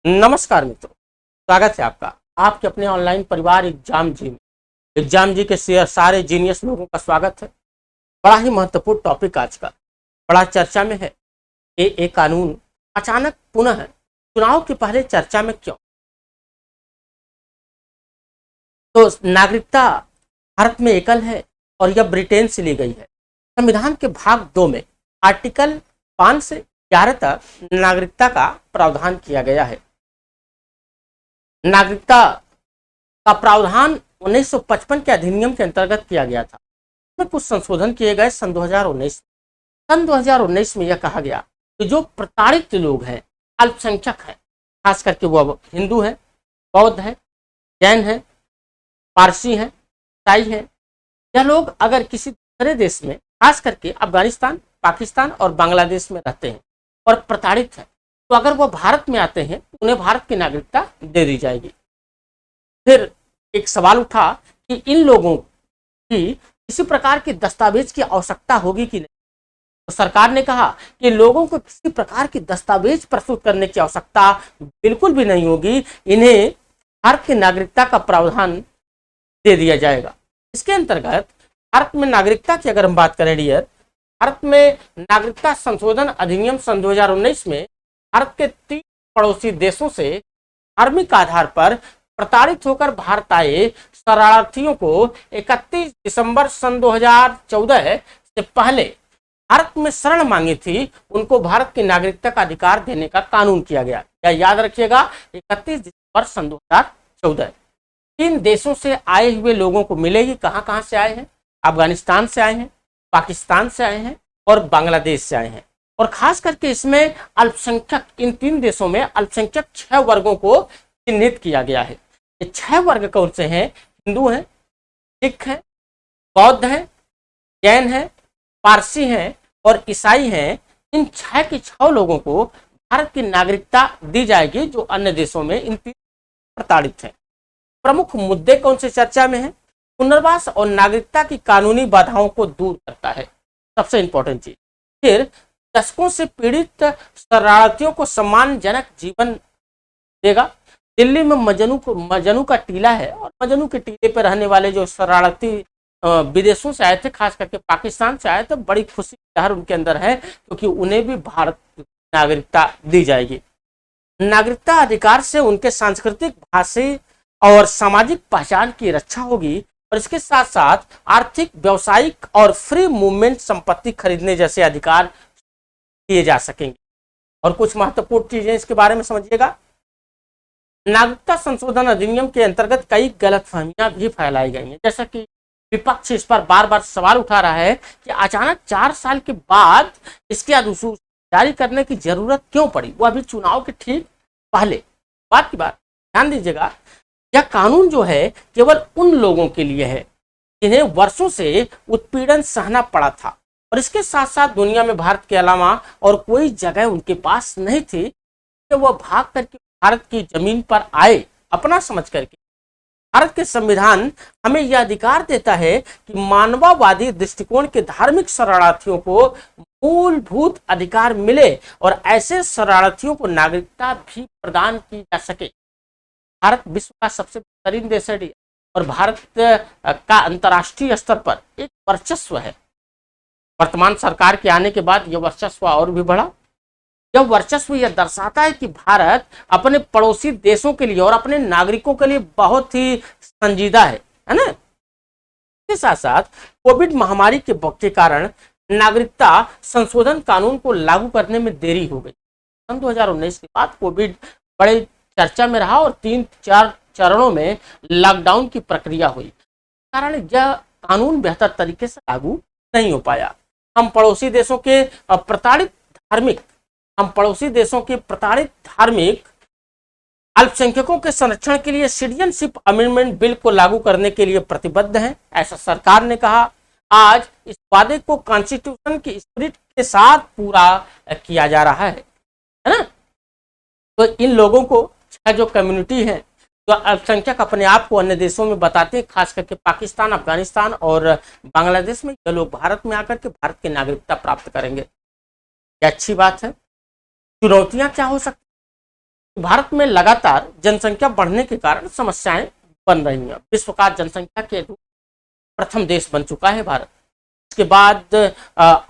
नमस्कार मित्रों, स्वागत है आपका आपके अपने ऑनलाइन परिवार एग्जाम जी के सारे जीनियस लोगों का स्वागत है। बड़ा ही महत्वपूर्ण टॉपिक आज का बड़ा चर्चा में है। ये कानून अचानक पुनः चुनाव के पहले चर्चा में क्यों? तो नागरिकता भारत में एकल है और यह ब्रिटेन से ली गई है। संविधान के भाग 2 में आर्टिकल 5 से 11 तक नागरिकता का प्रावधान किया गया है। नागरिकता का प्रावधान 1955 के अधिनियम के अंतर्गत किया गया था। इसमें कुछ संशोधन किए गए सन 2019 में यह कहा गया कि जो प्रताड़ित लोग हैं, अल्पसंख्यक हैं, खास करके वो हिंदू हैं, बौद्ध हैं, जैन हैं, पारसी हैं, ईसाई हैं, यह लोग अगर किसी दूसरे देश में, खास करके अफगानिस्तान, पाकिस्तान और बांग्लादेश में रहते हैं और प्रताड़ित हैं, तो अगर वो भारत में आते हैं तो उन्हें भारत की नागरिकता दे दी जाएगी। फिर एक सवाल उठा कि इन लोगों की किसी प्रकार के दस्तावेज की आवश्यकता होगी कि नहीं। तो सरकार ने कहा कि लोगों को किसी प्रकार की दस्तावेज प्रस्तुत करने की आवश्यकता बिल्कुल भी नहीं होगी, इन्हें भारत की नागरिकता का प्रावधान दे दिया जाएगा। इसके अंतर्गत भारत में नागरिकता की अगर हम बात करें डियर, भारत में नागरिकता संशोधन अधिनियम सन 2019 में भारत के 3 पड़ोसी देशों से धार्मिक आधार पर प्रताड़ित होकर भारत आए शरणार्थियों को 31 दिसंबर सन 2014 से पहले भारत में शरण मांगी थी, उनको भारत की नागरिकता का अधिकार देने का कानून किया गया। या याद रखिएगा, 31 दिसंबर सन 2014। 3 देशों से आए हुए लोगों को मिलेगी। कहां से आए हैं? अफगानिस्तान से आए हैं, पाकिस्तान से आए हैं और बांग्लादेश से आए हैं। और खास करके इसमें अल्पसंख्यक, इन 3 देशों में अल्पसंख्यक 6 वर्गों को चिन्हित किया गया है। ये 6 वर्ग कौन से हैं? हिंदू हैं, सिख हैं, बौद्ध हैं, जैन हैं, पारसी हैं और ईसाई हैं। इन 6 के 6 लोगों को भारत की नागरिकता दी जाएगी जो अन्य देशों में इन 3 प्रताड़ित हैं। प्रमुख मुद्दे कौन से चर्चा में हैं? पुनर्वास और नागरिकता की कानूनी बाधाओं को दूर करता है, सबसे इंपॉर्टेंट चीज। फिर दशकों से पीड़ित शरणार्थियों को सम्मानजनक जीवन देगा। दिल्ली में मजनू का टीला है और मजनू के टीले पर रहने वाले जो शरणार्थी विदेशों से आए थे, खास करके पाकिस्तान से आए थे, बड़ी खुशी की लहर उनके अंदर है क्योंकि उन्हें भी भारत की नागरिकता दी जाएगी। नागरिकता अधिकार से उनके सांस्कृतिक, भाषाई और सामाजिक पहचान की रक्षा होगी और इसके साथ साथ आर्थिक, व्यावसायिक और फ्री मूवमेंट, संपत्ति खरीदने जैसे अधिकार किए जा सकेंगे। और कुछ महत्वपूर्ण चीजें इसके बारे में समझिएगा। नागरिकता संशोधन अधिनियम के अंतर्गत कई गलतफहमियां भी फैलाई गई हैं, जैसा कि विपक्ष इस पर बार बार सवाल उठा रहा है कि अचानक 4 साल के बाद इसकी अधिसूचना जारी करने की जरूरत क्यों पड़ी, वो अभी चुनाव के ठीक पहले। बात की बात ध्यान दीजिएगा, यह कानून जो है केवल उन लोगों के लिए है जिन्हें वर्षों से उत्पीड़न सहना पड़ा था और इसके साथ साथ दुनिया में भारत के अलावा और कोई जगह उनके पास नहीं थी कि वह भाग करके भारत की जमीन पर आए अपना समझ करके। भारत के संविधान हमें यह अधिकार देता है कि मानववादी दृष्टिकोण के धार्मिक शरणार्थियों को मूलभूत अधिकार मिले और ऐसे शरणार्थियों को नागरिकता भी प्रदान की जा सके। भारत विश्व का सबसे बेहतरीन देश है और भारत का अंतर्राष्ट्रीय स्तर पर एक वर्चस्व है। वर्तमान सरकार के आने के बाद यह वर्चस्व और भी बढ़ा। यह वर्चस्व यह दर्शाता है कि भारत अपने पड़ोसी देशों के लिए और अपने नागरिकों के लिए बहुत ही संजीदा है ना। इसके साथ साथ कोविड महामारी के कारण नागरिकता संशोधन कानून को लागू करने में देरी हो गई। सन 2019 के बाद कोविड बड़े चर्चा में रहा और 3-4 चरणों में लॉकडाउन की प्रक्रिया हुई, कारण यह कानून बेहतर तरीके से लागू नहीं हो पाया। हम पड़ोसी देशों के प्रताड़ित धार्मिक अल्पसंख्यकों के संरक्षण के लिए सिटीजनशिप अमेंडमेंट बिल को लागू करने के लिए प्रतिबद्ध हैं, ऐसा सरकार ने कहा। आज इस वादे को कॉन्स्टिट्यूशन की स्पिरिट के साथ पूरा किया जा रहा है ना। तो इन लोगों को, जो कम्युनिटी है, जो अल्पसंख्यक अपने आप को अन्य देशों में बताते हैं, खास करके पाकिस्तान, अफगानिस्तान और बांग्लादेश में, ये लोग भारत में आकर के भारत की नागरिकता प्राप्त करेंगे। ये अच्छी बात है। चुनौतियां क्या हो सकती? भारत में लगातार जनसंख्या बढ़ने के कारण समस्याएं बन रही हैं। विश्व का जनसंख्या के प्रथम देश बन चुका है भारत। इसके बाद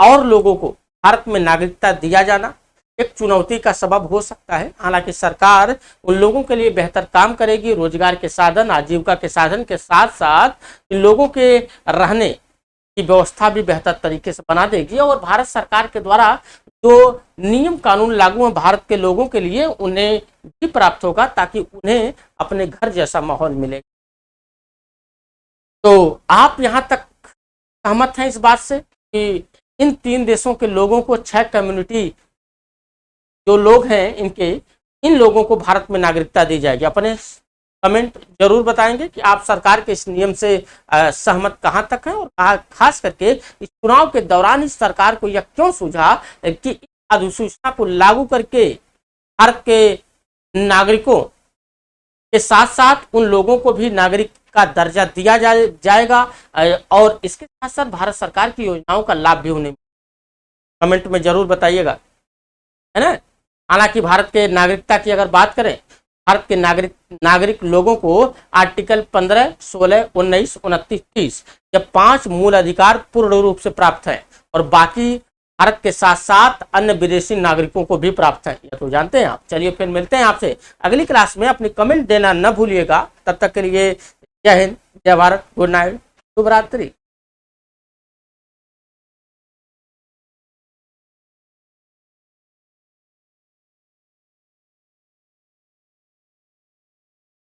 और लोगों को भारत में नागरिकता दिया जाना एक चुनौती का सबब हो सकता है। हालांकि सरकार उन लोगों के लिए बेहतर काम करेगी, रोजगार के साधन, आजीविका के साधन के साथ साथ इन लोगों के रहने की व्यवस्था भी बेहतर तरीके से बना देगी और भारत सरकार के द्वारा जो नियम कानून लागू हैं भारत के लोगों के लिए उन्हें भी प्राप्त होगा, ताकि उन्हें अपने घर जैसा माहौल मिले। तो आप यहां तक सहमत हैं इस बात से कि इन 3 देशों के लोगों को 6 कम्युनिटी जो लोग हैं इन लोगों को भारत में नागरिकता दी जाएगी? अपने कमेंट जरूर बताएंगे कि आप सरकार के इस नियम से सहमत कहां तक हैं और खास करके इस चुनाव के दौरान इस सरकार को यह क्यों सूझा कि अधिसूचना को लागू करके भारत के नागरिकों के साथ साथ उन लोगों को भी नागरिक का दर्जा दिया जाएगा और इसके साथ साथ भारत सरकार की योजनाओं का लाभ भी उन्हें। कमेंट में जरूर बताइएगा, है ना। हालांकि भारत के नागरिकता की अगर बात करें, भारत के नागरिक लोगों को आर्टिकल 15, 16, 19, 29, 30 ये 5 मूल अधिकार पूर्ण रूप से प्राप्त हैं और बाकी भारत के साथ साथ अन्य विदेशी नागरिकों को भी प्राप्त है। ये तो जानते हैं आप। चलिए फिर मिलते हैं आपसे अगली क्लास में। अपनी कमेंट देना न भूलिएगा। तब तक के लिए जय हिंद, जय भारत, गुड नाइट, शुभ रात्रि।